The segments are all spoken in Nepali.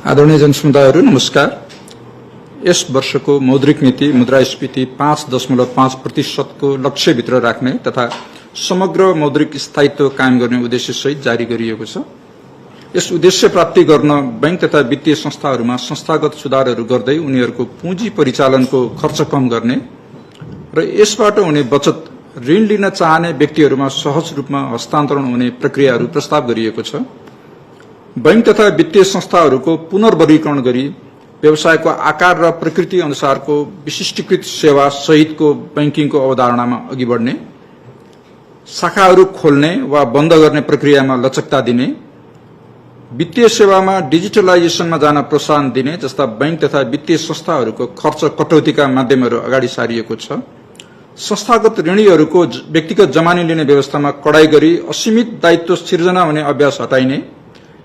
आदरणीय जनसमुदायहरू नमस्कार। यस वर्षको मौद्रिक नीति मुद्रास्फीति 5.5% को लक्ष्यभित्र राख्ने तथा समग्र मौद्रिक स्थायित्व कायम गर्ने उद्देश्यसहित जारी गरिएको छ। यस उद्देश्य प्राप्ति गर्न बैंक तथा वित्तीय संस्थाहरूमा संस्थागत सुधारहरू गर्दै उनीहरूको पुँजी परिचालनको खर्च कम गर्ने र यसबाट हुने बचत ऋण लिन चाहने व्यक्तिहरूमा सहज रूपमा हस्तान्तरण हुने प्रक्रियाहरू प्रस्ताव गरिएको छ। बैंक तथा वित्तीय संस्थाहरूको पुनर्वर्गीकरण गरी व्यवसायको आकार र प्रकृति अनुसारको विशिष्टीकृत सेवा सहितको बैंकिङको अवधारणामा अघि बढ्ने, शाखाहरू खोल्ने वा बन्द गर्ने प्रक्रियामा लचकता दिने, वित्तीय सेवामा डिजिटलाइजेसनमा जान प्रोत्साहन दिने जस्ता बैंक तथा वित्तीय संस्थाहरूको खर्च कटौतीका माध्यमहरू अगाडि सारिएको छ। संस्थागत ऋणीहरूको व्यक्तिगत जमानी लिने व्यवस्थामा कडाई गरी असीमित दायित्व सिर्जना हुने अभ्यास हटाइने,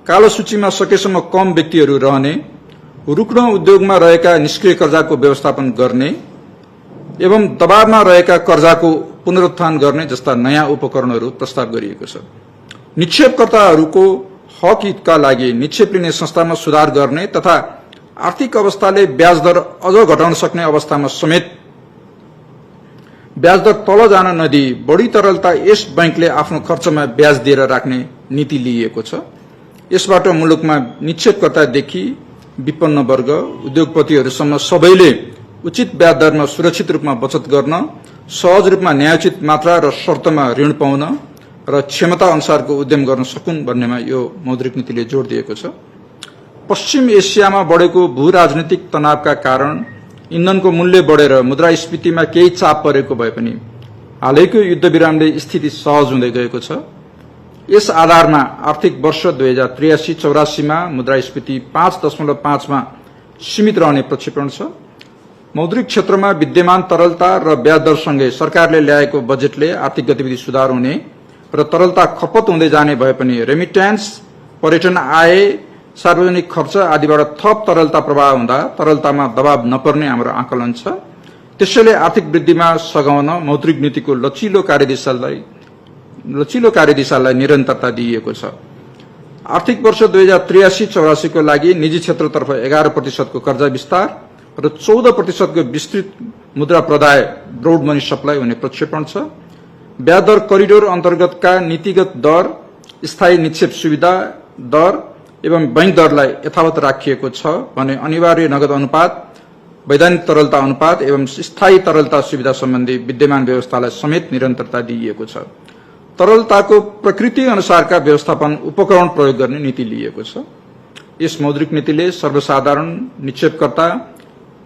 कालो सूचीमा सकेसम्म कम व्यक्तिहरू रहने, रुग्ण उद्योगमा रहेका निष्क्रिय कर्जाको व्यवस्थापन गर्ने एवं दबावमा रहेका कर्जाको पुनरुत्थान गर्ने जस्ता नयाँ उपकरणहरू प्रस्ताव गरिएको छ। निक्षेपकर्ताहरूको हक हितका लागि निक्षेप लिने संस्थामा सुधार गर्ने तथा आर्थिक अवस्थाले ब्याज दर अझ घटाउन सक्ने अवस्थामा समेत ब्याज दर तल जान नदिई बढी तरलता यस बैंकले आफ्नो खर्चमा ब्याज दिएर राख्ने नीति लिएको छ। यसबाट मुलुकमा निक्षेपकर्तादेखि विपन्न वर्ग, उद्योगपतिहरूसम्म सबैले उचित ब्याज दरमा सुरक्षित रूपमा बचत गर्न, सहज रूपमा न्यायोचित मात्रा र शर्तमा ऋण पाउन र क्षमता अनुसारको उद्यम गर्न सकुन् भन्नेमा यो मौद्रिक नीतिले जोड़ दिएको छ। पश्चिम एसियामा बढेको भू राजनीतिक तनावका कारण इन्धनको मूल्य बढेर मुद्रास्फीतिमा केही चाप परेको भए पनि हालैको युद्धविरामले स्थिति सहज हुँदै गएको छ। यस आधारमा आर्थिक वर्ष 2083-84 मा मुद्रास्फीति 5.5 मा सीमित रहने प्रक्षेपण छ। मौद्रिक क्षेत्रमा विद्यमान तरलता र ब्याज दरसँगै सरकारले ल्याएको बजेटले आर्थिक गतिविधि सुधार हुने र तरलता खपत हुँदै जाने भए पनि रेमिट्यान्स, पर्यटन आय, सार्वजनिक खर्च आदिबाट थप तरलता प्रवाह हुँदा तरलतामा दबाव नपर्ने हाम्रो आकलन छ। त्यसैले आर्थिक वृद्धिमा सघाउन मौद्रिक नीतिको लचिलो कार्यदिशालाई निरन्तरता दिइएको छ। आर्थिक वर्ष 2083-84 को लागि निजी क्षेत्रतर्फ 11% को कर्जा विस्तार र 14% को विस्तृत मुद्रा प्रदाय ब्रोड मनी सप्लाई हुने प्रक्षेपण छ। ब्याज दर करिडोर अन्तर्गतका नीतिगत दर, स्थायी निक्षेप सुविधा दर एवं बैंक दरलाई यथावत राखिएको छ भने अनिवार्य नगद अनुपात, वैधानिक तरलता अनुपात एवं स्थायी तरलता सुविधा सम्बन्धी विद्यमान व्यवस्थालाई समेत निरन्तरता दिइएको छ। तरलताको प्रकृति अनुसारका व्यवस्थापन उपकरण प्रयोग गर्ने नीति लिएको छ। यस मौद्रिक नीतिले सर्वसाधारण, निक्षेपकर्ता,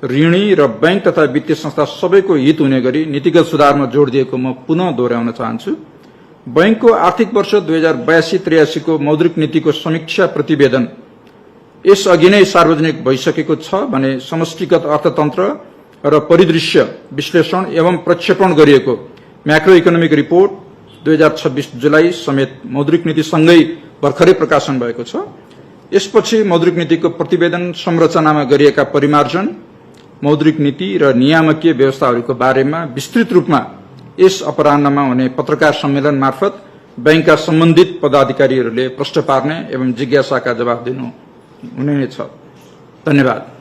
ऋणी र बैंक तथा वित्तीय संस्था सबैको हित हुने गरी नीतिगत सुधारमा जोड़ दिएको म पुनः दोहोर्याउन चाहन्छु। बैंकको आर्थिक वर्ष 2082-83 को मौद्रिक नीतिको समीक्षा प्रतिवेदन यस अघि नै सार्वजनिक भइसकेको छ भने समष्टिगत अर्थतन्त्र र परिदृश्य विश्लेषण एवं प्रक्षेपण गरिएको म्याक्रो इकोनोमिक रिपोर्ट 2026 जुलाई समेत मौद्रिक नीतिसँगै भर्खरै प्रकाशन भएको छ। यसपछि मौद्रिक नीतिको प्रतिवेदन संरचनामा गरिएका परिमार्जन, मौद्रिक नीति र नियामकीय व्यवस्थाहरूको बारेमा विस्तृत रूपमा यस अपराह्नमा हुने पत्रकार सम्मेलन मार्फत बैंकका सम्बन्धित पदाधिकारीहरूले प्रश्न पार्ने एवं जिज्ञासाका जवाफ दिनु हुने छ। धन्यवाद।